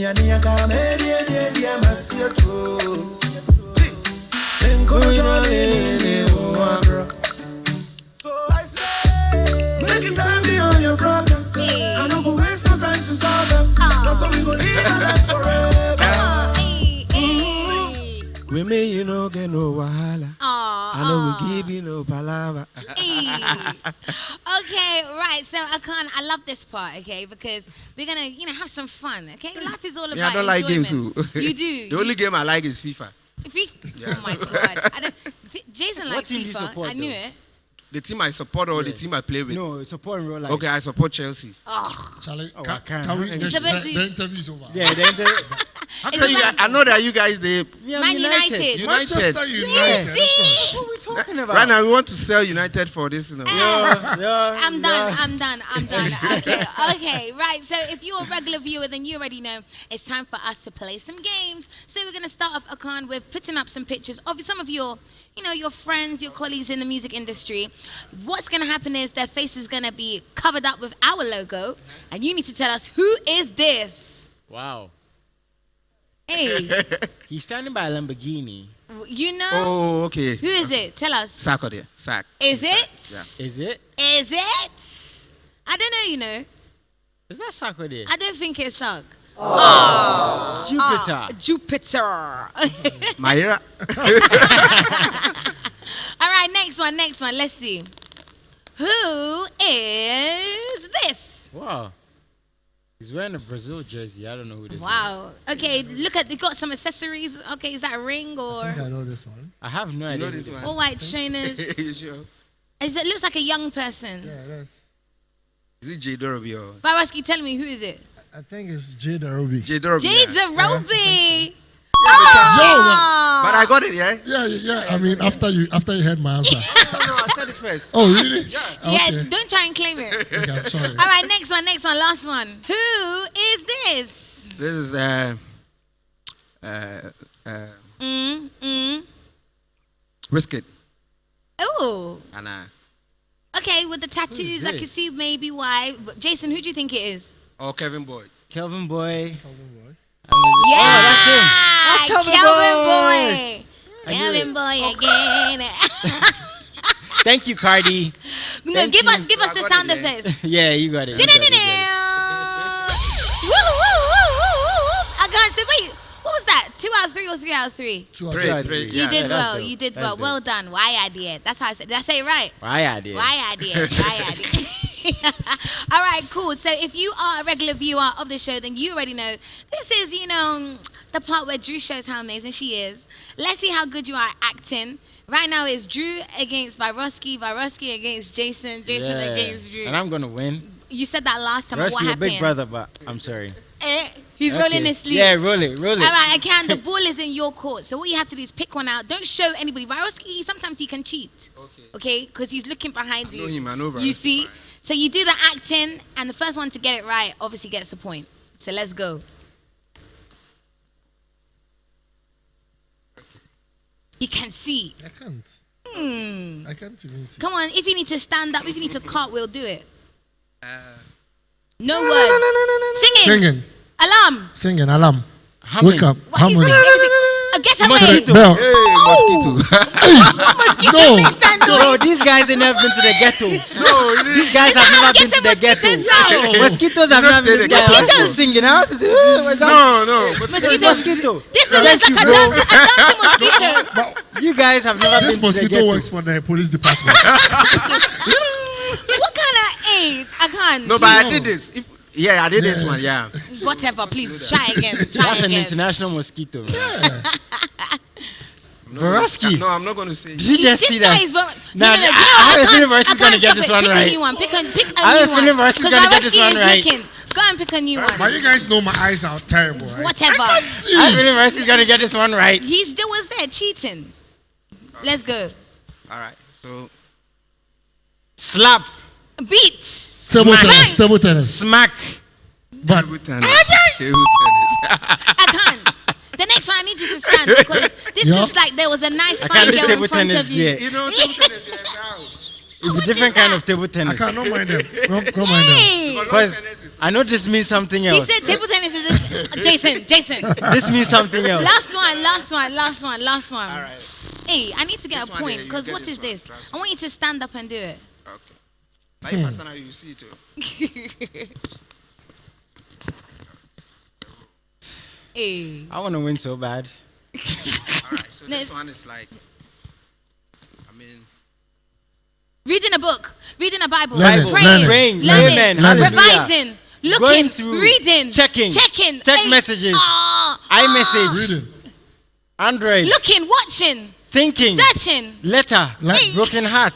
I say, make it time on your problem. I don't go waste some time to solve them. That's how we go live our life forever. We may you no get no wahala. I know we give you no palava. Okay, right. So Ahkan, I love this part, okay, because we're gonna, have some fun, okay? Life is all about I don't like games too. You do. The only game I like is FIFA. FIFA? Yeah. Oh my God. Jason likes team FIFA. you support, I knew though? it. The team I support or the team I play with? No, support in real life. Okay, I support Chelsea. Charlie, can we? The interview's over. Yeah, the interview. I know that you guys they Man United. Manchester United. See? What are we talking about? right now we want to sell United for this. I'm done. Okay, right. So if you're a regular viewer, then you already know it's time for us to play some games. So we're going to start off, Ahkan, with putting up some pictures of some of your, your friends, your colleagues in the music industry. What's going to happen is their face is going to be covered up with our logo, and you need to tell us, who is this? Wow. Hey. He's standing by a Lamborghini. You know? Oh, okay. Who is it? Tell us. Sack or there. Sack. Is it? Yeah. Is it? Is it? I don't know, Is that Sako there? I don't think it's Sag. Jupiter. Jupiter. Myra. All right, next one. Let's see. Who is this? Wow. He's wearing a Brazil jersey. I don't know who this is. Wow. Okay, look at, they got some accessories. Okay, is that a ring or? I think I know this one. I have no idea. know this one? All white trainers. You sure? It looks like a young person. Yeah, it is. Is it J Dorobi or? Baroski, tell me, who is it? I think it's J Dorobi. J Dorobi. Jade Yeah. Zerobi. But I got it, yeah? Yeah. I mean, after you heard my answer. No, I said it first. Oh, really? Yeah. Okay. Yeah, don't try and claim it. Okay, I'm sorry. All right, next one, last one. Who is this? This is Risket. Oh. And Okay, with the tattoos, I can see maybe why. But Jason, who do you think it is? or Kevin Boyd. Kelvin Boy. Yeah, that's him. That's Kelvin Boy. I knew Kelvin it. Boy again. Thank you, Cardi. No, Thank give you. us the I got sound it, yeah. effects. Yeah, you got it. I got so wait, what was that? 2 out of 3 or 3 out of 3? 2 or Three. 3. You did that's well. dope. You did That's well. dope. Well done. Why I did? That's how I said. Did I say it right? Why I did. Why I did? All right, cool. So if you are a regular viewer of the show, then you already know this is, the part where Drew shows how amazing she is. Let's see how good you are at acting. Right now it's Drew against Vyroski against Jason Yeah. against Drew. And I'm going to win. You said that last time. What Rusty, your happened? big brother, but I'm sorry. He's Okay. rolling his sleeves. Yeah, roll it. All right, Ahkan, the ball is in your court. So what you have to do is pick one out. Don't show anybody. Vyroski, sometimes he can cheat. Okay? Because he's looking behind you. I know You Vyroski see? fine. So you do the acting, and the first one to get it right obviously gets the point. So let's go. You can see. I can't. I can't even see. Come on, if you need to stand up, if you need to cartwheel, do it. No words. Singing. Alarm. Singing, alarm. Humming. Wake up. What is Harmony. it? Get away. Mosquito. Bell. Hey, mosquito. Mosquito, No. please stand up. Bro, these guys ain't never been to the ghetto. These guys have never been to the ghetto. Mosquitoes have never been to the ghetto. Mosquitoes. Singing out. No. Mosquito. This one looks like a dancing mosquito. You guys have never This been to the mosquito ghetto. works for the police department. What kind of aid? I can't. No, but I did this. I did this one, yeah. Whatever, please try again. That's an international mosquito, man. Vyroski. No, I'm not going to say Did you just see that? Nah, I have a feeling Vyroski's going to get this one right. Pick a new one. Pick a new one. I have a feeling Vyroski's going to get this one right. Go and pick a new one. But you guys know my eyes are terrible, right? Whatever. I can't see. I have a feeling Vyroski's going to get this one right. He still was there cheating. Let's go. All right, so Slap. Beats. Table tennis. Smack. But table tennis. Ahkan. The next one I need you to stand because this looks like there was a nice I fine can't do girl table in front tennis of you. yet. You know, table tennis is out. It's a different kind of table I tennis. cannot mind them. Don't mind them. Hey. Because I know this means something He else. said table tennis is this. Jason. This means something else. Last one. All right. Hey, I need to get This a one point there, you because get what this is one, this? trust I want you to stand up and do it. Okay. Like if I stand up, you see it too. Hey. I want to win so bad. All right. So No, this one is like, I mean, Reading a book, reading a Bible, Learning, praying, learning. learning, Amen, hallelujah. revising, looking, Going through, reading, checking, text hey, messages, ah, iMessage, Reading. Android, looking, watching, thinking, searching. letter, Like- broken heart,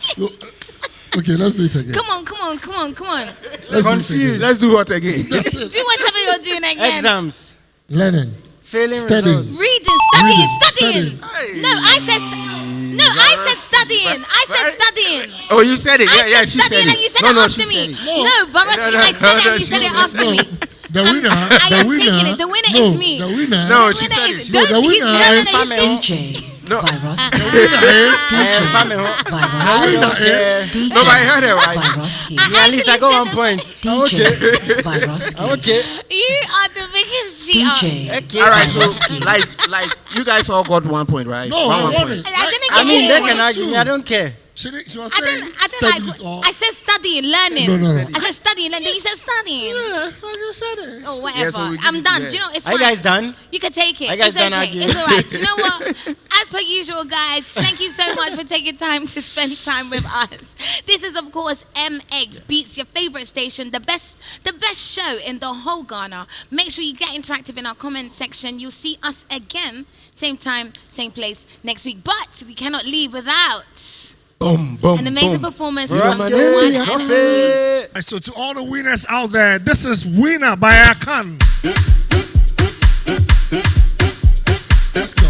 Okay, let's do it again. Come on. Let's confused, let's do what again? Do whatever you're doing again. exams, Learning. failing Studying. results. Reading, studying. Hey. No, I said studying. I said studying. Oh, you said it. I Yeah, said she said studying it. and you said no, it no, after she me. said it. No, Varosky, No, I said it and you she said it said it. after me. The winner. I the am winner. taking it. The winner no, is me. The winner. No, The she winner said is- it. No, the don't keep- winner no, is DJ No. Virus. The winner is Family. The Virus. winner is DJ No, but I heard it right. Virus. At least I got actually 1 said point. DJ Virus. Okay. You are the biggest cheater. DJ. Okay. All right, so like you guys all got 1 point, right? No, one I won point. it. I didn't I get mean, it. they can argue me. I don't care. She was I saying didn't studies like. or. I said studying, learning. No. I said studying, learning. You said studying. Yeah, you said it. Oh, whatever. so we give I'm it done. to her. Do you know it's Are you fine. guys done? You can take it. Are you guys It's done okay. arguing? It's all right. Do you know what? As per usual, guys, thank you so much for taking time to spend time with us. This is, of course, MXBEATZ, your favorite station, the best show in the whole Ghana. Make sure you get interactive in our comment section. You'll see us again, same time, same place next week. But we cannot leave without Boom. an amazing performance from Ross, one drop and only. it. So to all the winners out there, this is Winner by Ahkan. Let's go.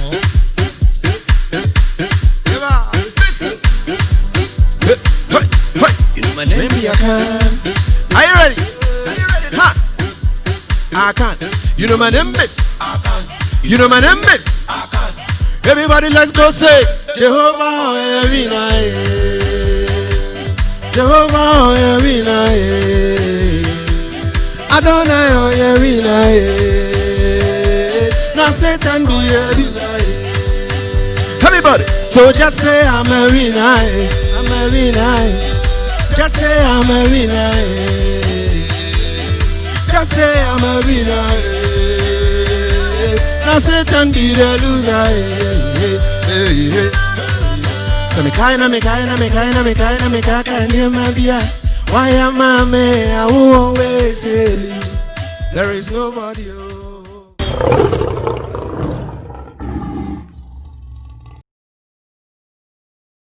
You know my name. Maybe I can. Are you ready? Ha! I can. You know my name is Ahkan. You know my name is Ahkan. Everybody, let's go say Jehovah, every night. Jehovah, every night. Adonai, every night. Now Satan be every night. Everybody, so just say I'm every night. I'm every night. Just say I'm every night. Just say I'm every night. Now Satan be the loser. So me kinda why am I me? I will always say there is nobody. Oh.